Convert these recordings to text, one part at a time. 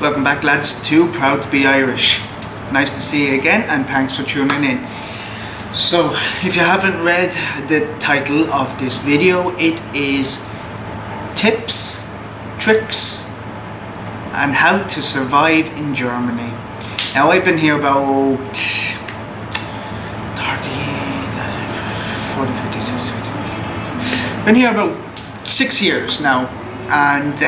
Welcome back, lads, to Proud to be Irish. Nice to see you again, and thanks for tuning in. So, if you haven't read the title of this video, it is Tips, Tricks, and How to Survive in Germany. Now, I've been here about 30, 40, 50, been here about 6 years now, and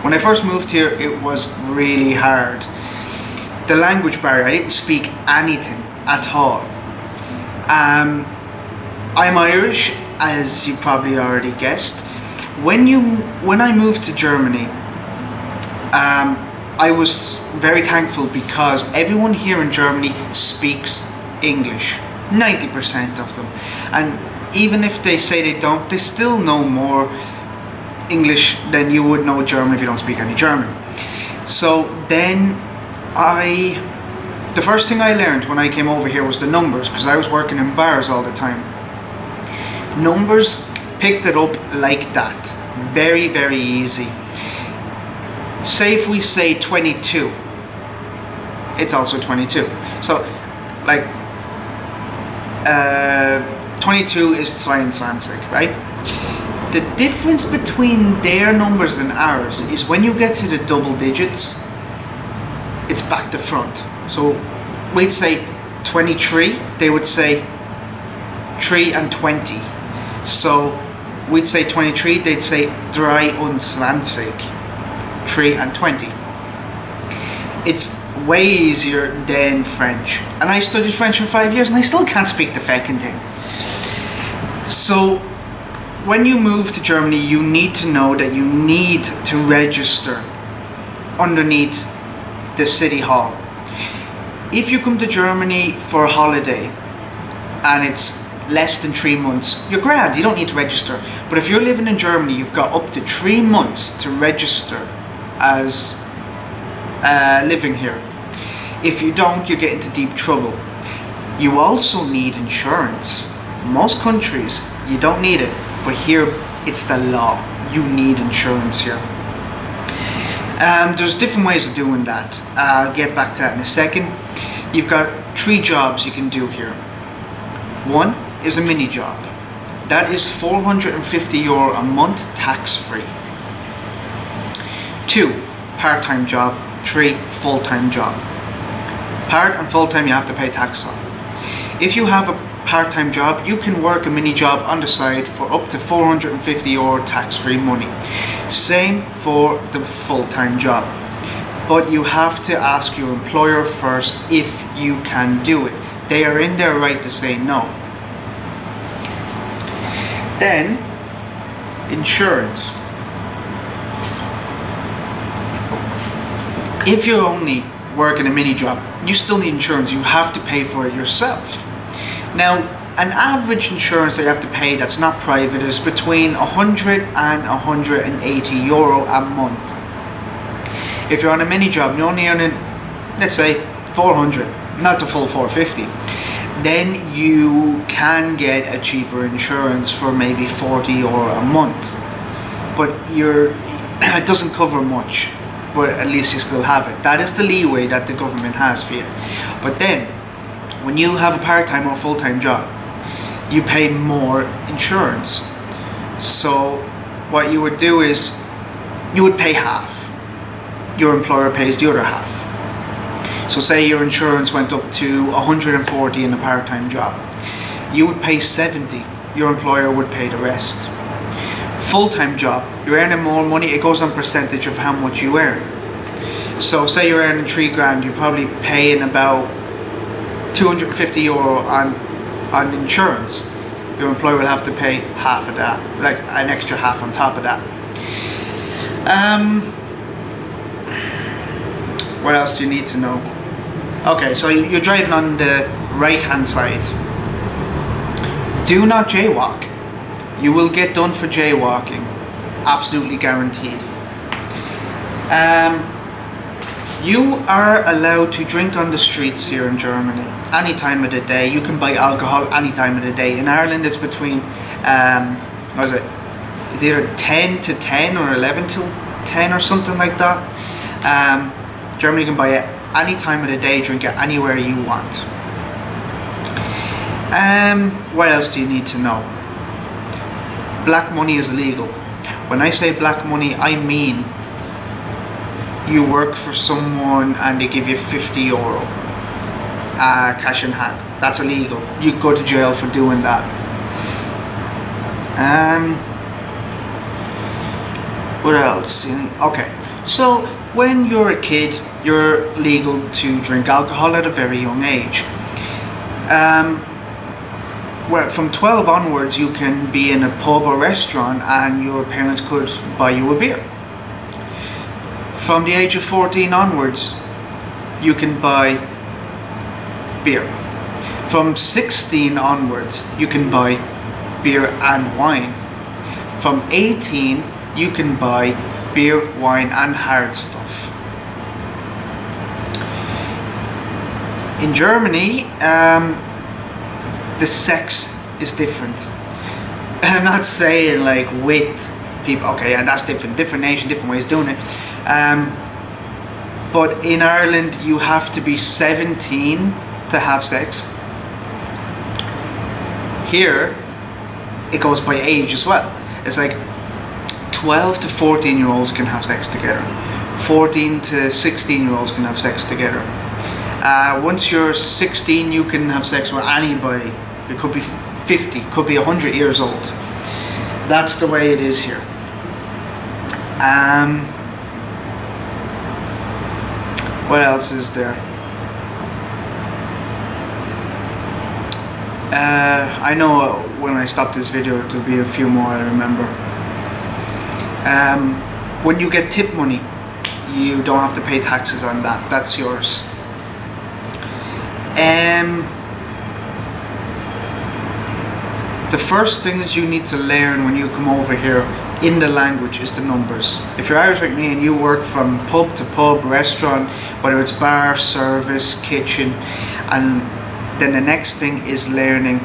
when I first moved here, it was really hard. The language barrier, I didn't speak anything at all. I'm Irish, as you probably already guessed. When I moved to Germany, I was very thankful because everyone here in Germany speaks English, 90% of them. And even if they say they don't, they still know more English than you would know German if you don't speak any German. So then the first thing I learned when I came over here was the numbers, because I was working in bars all the time. Numbers, picked it up like that. Very, very easy. Say if we say 22, it's also 22. So like 22 is 22, right? The difference between their numbers and ours is when you get to the double digits, it's back to front. So we'd say 23, they would say 3 and 20. So we'd say 23, they'd say 23, 3 and 20. It's way easier than French. And I studied French for 5 years and I still can't speak the feckin' thing. So when you move to Germany, you need to know that you need to register underneath the city hall. If you come to Germany for a holiday and it's less than 3 months, you're grand, you don't need to register. But if you're living in Germany, you've got up to 3 months to register as living here. If you don't, you get into deep trouble. You also need insurance. Most countries, you don't need it. But here, it's the law. You need insurance here. There's different ways of doing that. I'll get back to that in a second. You've got 3 jobs you can do here. One is a mini job. That is €450 a month, tax-free. 2, part-time job. 3, full-time job. Part and full-time you have to pay tax on. If you have a part-time job, you can work a mini job on the side for up to €450 tax-free money. Same for the full-time job. But you have to ask your employer first if you can do it. They are in their right to say no. Then, insurance. If you're only working a mini job, you still need insurance. You have to pay for it yourself. Now, an average insurance that you have to pay that's not private is between €100 and €180 a month. If you're on a mini job and you're only earning, let's say, 400, not the full 450, then you can get a cheaper insurance for maybe €40 a month. But it doesn't cover much, but at least you still have it. That is the leeway that the government has for you. But then, when you have a part-time or full-time job, you pay more insurance. So what you would do is you would pay half. Your employer pays the other half. So say your insurance went up to 140 in a part-time job. You would pay 70. Your employer would pay the rest. Full-time job, you're earning more money. It goes on percentage of how much you earn. So say you're earning 3 grand, you're probably paying about €250 on insurance. Your employer will have to pay half of that, like an extra half on top of that. What else do you need to know? Okay, so you're driving on the right hand side. Do not jaywalk. You will get done for jaywalking. Absolutely guaranteed. You are allowed to drink on the streets here in Germany any time of the day. You can buy alcohol any time of the day. In Ireland, it's between what is it? It's either 10 to 10 or 11 till 10 or something like that. Germany, you can buy it any time of the day, drink it anywhere you want. What else do you need to know? Black money is illegal. When I say black money, I mean you work for someone and they give you €50 cash in hand. That's illegal. You go to jail for doing that. What else? Okay, so when you're a kid, you're legal to drink alcohol at a very young age. Where from 12 onwards, you can be in a pub or restaurant and your parents could buy you a beer. From the age of 14 onwards, you can buy beer. From 16 onwards, you can buy beer and wine. From 18, you can buy beer, wine and hard stuff. In Germany, the sex is different. I'm not saying like with people, okay, yeah, that's different nation, different ways of doing it. But in Ireland, you have to be 17 to have sex. Here, it goes by age as well. It's like 12 to 14-year-olds can have sex together. 14 to 16-year-olds can have sex together. Once you're 16, you can have sex with anybody. It could be 50, could be 100 years old. That's the way it is here. What else is there? I know when I stop this video, there'll be a few more I remember. When you get tip money, you don't have to pay taxes on that. That's yours. The first things you need to learn when you come over here in the language is the numbers. If you're Irish like me and you work from pub to pub, restaurant, whether it's bar, service, kitchen, and then the next thing is learning,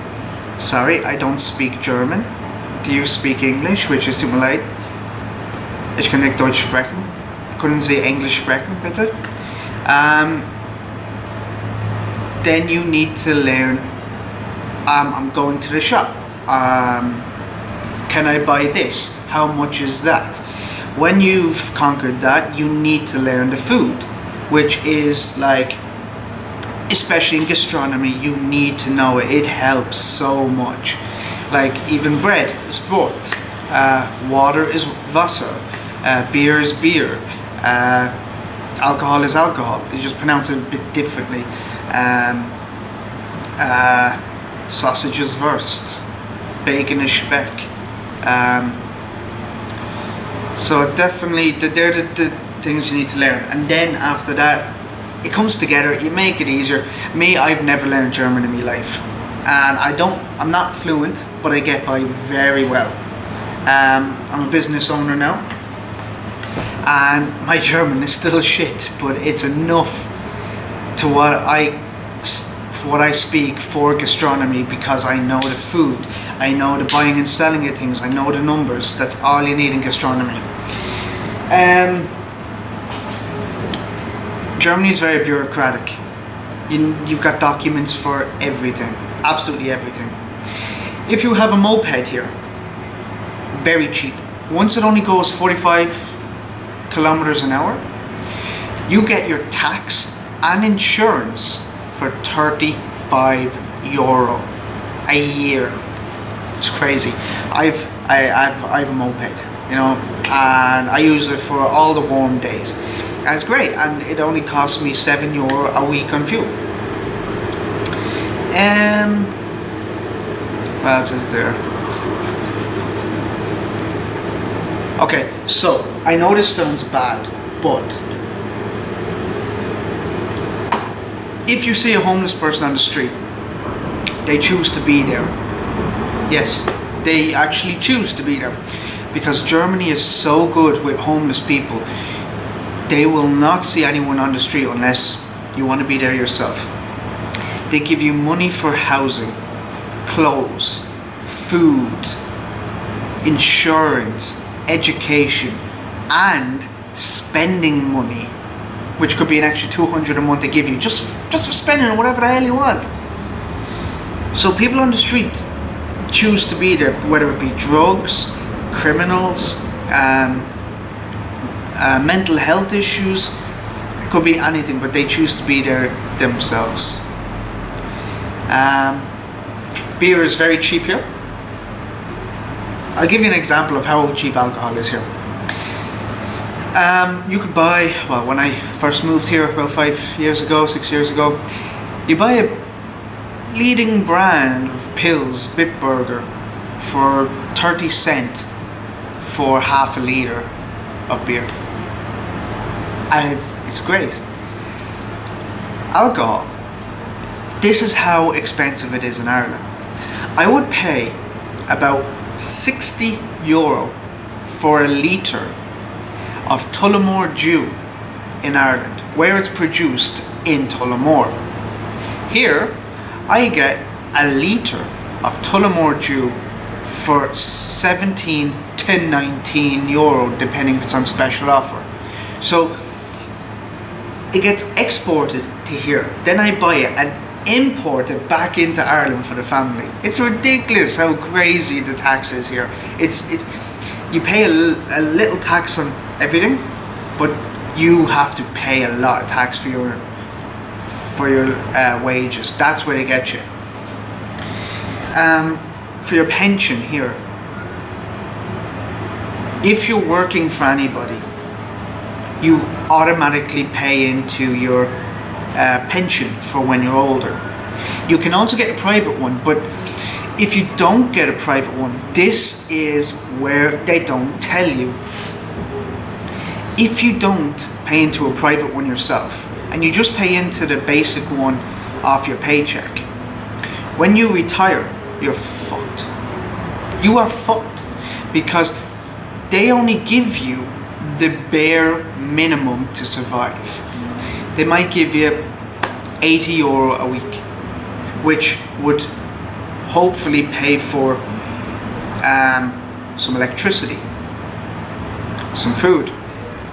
sorry, I don't speak German. Do you speak English? Which is tut mir leid. Ich kann nicht Deutsch sprechen. Können Sie Englisch sprechen, bitte? Then you need to learn, I'm going to the shop. Can I buy this? How much is that? When you've conquered that, you need to learn the food, which is like, especially in gastronomy, you need to know it. It helps so much. Like even bread is Brot, water is Wasser, beer is beer, alcohol is alcohol. You just pronounce it a bit differently. Sausage is Wurst, bacon is Speck. So definitely, they're the things you need to learn. And then after that, it comes together, you make it easier. Me, I've never learned German in my life. And I'm not fluent, but I get by very well. I'm a business owner now. And my German is still shit, but it's enough to what I speak for gastronomy, because I know the food, I know the buying and selling of things, I know the numbers. That's all you need in gastronomy. Germany is very bureaucratic. You've got documents for everything, absolutely everything. If you have a moped here, very cheap. Once it only goes 45 kilometers an hour, you get your tax and insurance for €35 a year. It's crazy. I've a moped, you know, and I use it for all the warm days. And it's great, and it only costs me €7 a week on fuel. What else is there? Okay, so I know this sounds bad, but if you see a homeless person on the street, they choose to be there. Yes, they actually choose to be there, because Germany is so good with homeless people. They will not see anyone on the street unless you want to be there yourself. They give you money for housing, clothes, food, insurance, education, and spending money, which could be an extra 200 a month they give you just for spending whatever the hell you want. So people on the street choose to be there, whether it be drugs, criminals, mental health issues. It could be anything, but they choose to be there themselves. Beer is very cheap here. I'll give you an example of how cheap alcohol is here. You could buy, well, when I first moved here about 6 years ago, you buy a leading brand of pills, Bitburger, for 30 cents for half a litre of beer. And it's great. Alcohol. This is how expensive it is in Ireland. I would pay about €60 for a litre of Tullamore Dew in Ireland, where it's produced in Tullamore. Here, I get a litre of Tullamore Dew for 17 to €19, depending if it's on special offer. So it gets exported to here. Then I buy it and import it back into Ireland for the family. It's ridiculous how crazy the tax is here. It's you pay a little tax on everything, but you have to pay a lot of tax for your wages. That's where they get you. For your pension here, if you're working for anybody, you automatically pay into your pension for when you're older. You can also get a private one, but if you don't get a private one, this is where they don't tell you. If you don't pay into a private one yourself, and you just pay into the basic one off your paycheck, when you retire, you're fucked. You are fucked, because they only give you the bare minimum to survive. They might give you €80 a week, which would hopefully pay for some electricity, some food,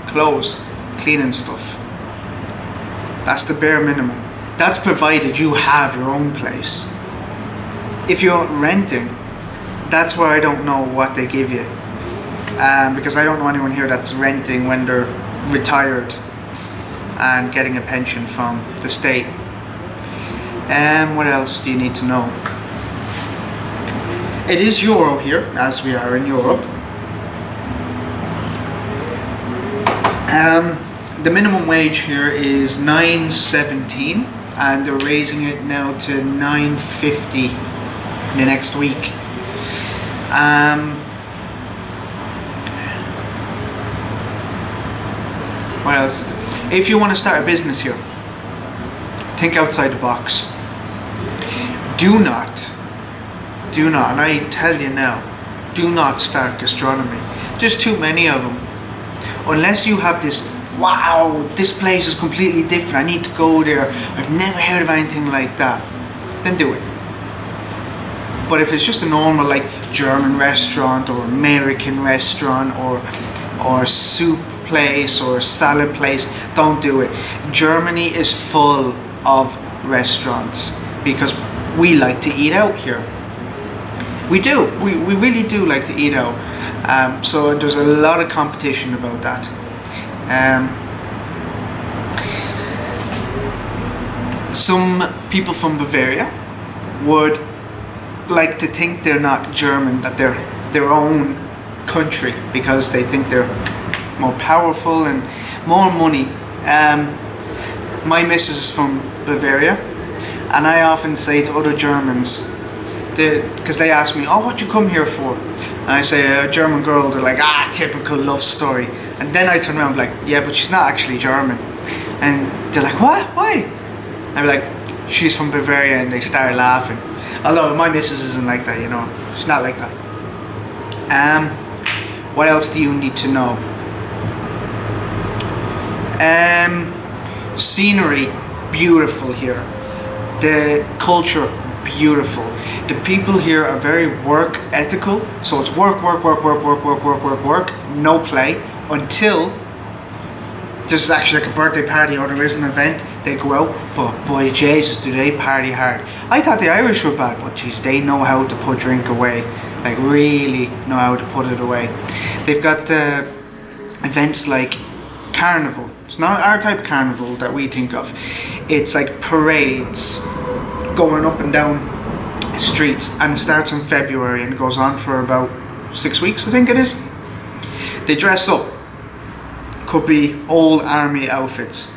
clothes, cleaning stuff. That's the bare minimum. That's provided you have your own place. If you're renting, that's where I don't know what they give you, because I don't know anyone here that's renting when they're retired and getting a pension from the state. What else do you need to know? It is euro here, as we are in Europe. The minimum wage here is $9.17, and they're raising it now to $9.50 in the next week. What else is there? If you want to start a business here, think outside the box. Do not, and I tell you now, do not start gastronomy. There's too many of them. Unless you have this, wow, this place is completely different, I need to go there, I've never heard of anything like that, then do it. But if it's just a normal, like, German restaurant or American restaurant or soup place or salad place, don't do it. Germany is full of restaurants because we like to eat out here. We do. We really do like to eat out. So there's a lot of competition about that. Some people from Bavaria would like to think they're not German, that they're their own country, because they think they're more powerful and more money. My missus is from Bavaria, and I often say to other Germans, because they ask me, oh, what you come here for? And I say, a German girl. They're like, ah, typical love story. And then I turn around like, yeah, but she's not actually German. And they're like, what? Why? I'd be like, she's from Bavaria, and they start laughing. Although my missus isn't like that, you know. She's not like that. What else do you need to know? Scenery, beautiful here. The culture, beautiful. The people here are very work ethical, so it's work, no play. until there's actually like a birthday party or there is an event. They go out, but boy Jesus, do they party hard. I thought the Irish were bad, but geez, they know how to put drink away. Like really know how to put it away. They've got events like carnival. It's not our type of carnival that we think of. It's like parades going up and down streets, and it starts in February and goes on for about 6 weeks, I think it is. They dress up. Could be old army outfits,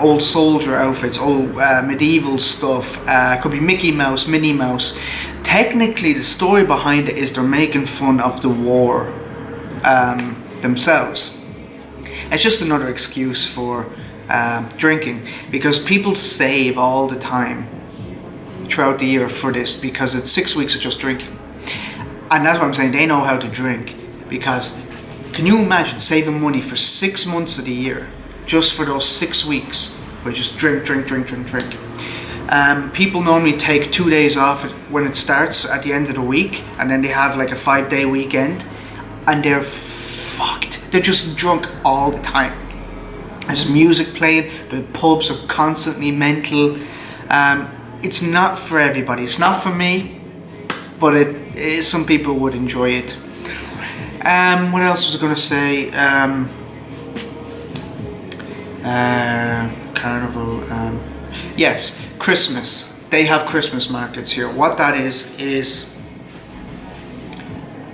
old soldier outfits, old medieval stuff. Could be Mickey Mouse, Minnie Mouse. Technically, the story behind it is they're making fun of the war themselves. It's just another excuse for drinking, because people save all the time throughout the year for this, because it's 6 weeks of just drinking. And that's what I'm saying, they know how to drink, because can you imagine saving money for 6 months of the year just for those 6 weeks where you just drink. People normally take 2 days off when it starts at the end of the week, and then they have like a 5-day weekend, and they're fucked. They're just drunk all the time. There's music playing, the pubs are constantly mental. It's not for everybody. It's not for me, but some people would enjoy it. What else was I going to say? Carnival. Yes, Christmas. They have Christmas markets here. What that is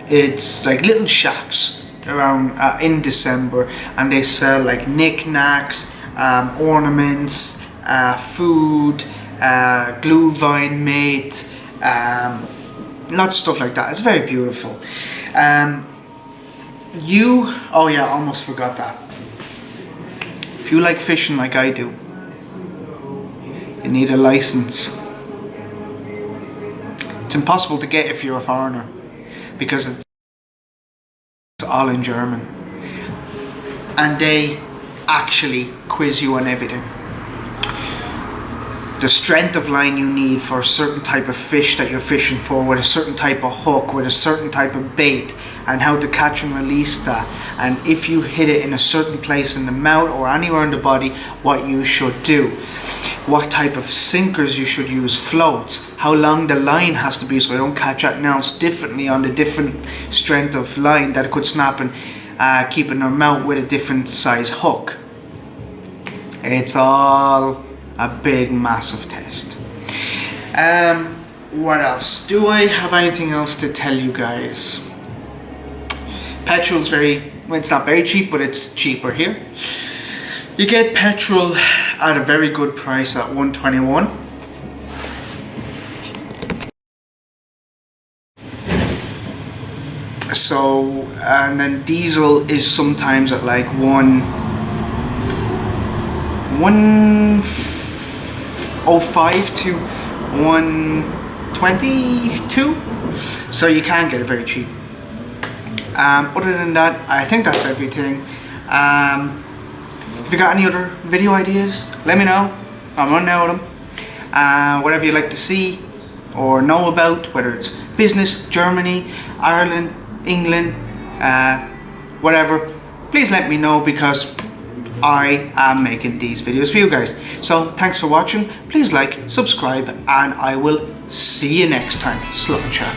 it's like little shacks around in December, and they sell like knickknacks, ornaments, food, glühwein mate, lots of stuff like that. It's very beautiful. Oh yeah, I almost forgot that. If you like fishing like I do, you need a license. It's impossible to get if you're a foreigner, because it's all in German, and they actually quiz you on everything. The strength of line you need for a certain type of fish that you're fishing for, with a certain type of hook, with a certain type of bait, and how to catch and release that, and if you hit it in a certain place in the mouth or anywhere in the body, what you should do, what type of sinkers you should use, floats, how long the line has to be so you don't catch anything else differently on the different strength of line that it could snap, and keep in their mouth with a different size hook. It's all a big massive test. What else? Do I have anything else to tell you guys? Petrol's it's not very cheap, but it's cheaper here. You get petrol at a very good price at 121. So, and then diesel is sometimes at like 105 to 122. So you can get it very cheap. Other than that, I think that's everything. If you got any other video ideas, let me know. I'm running out of them. Whatever you'd like to see or know about, whether it's business, Germany, Ireland, England, whatever, please let me know, because I am making these videos for you guys. So thanks for watching. Please like, subscribe, and I will see you next time. Slot chat.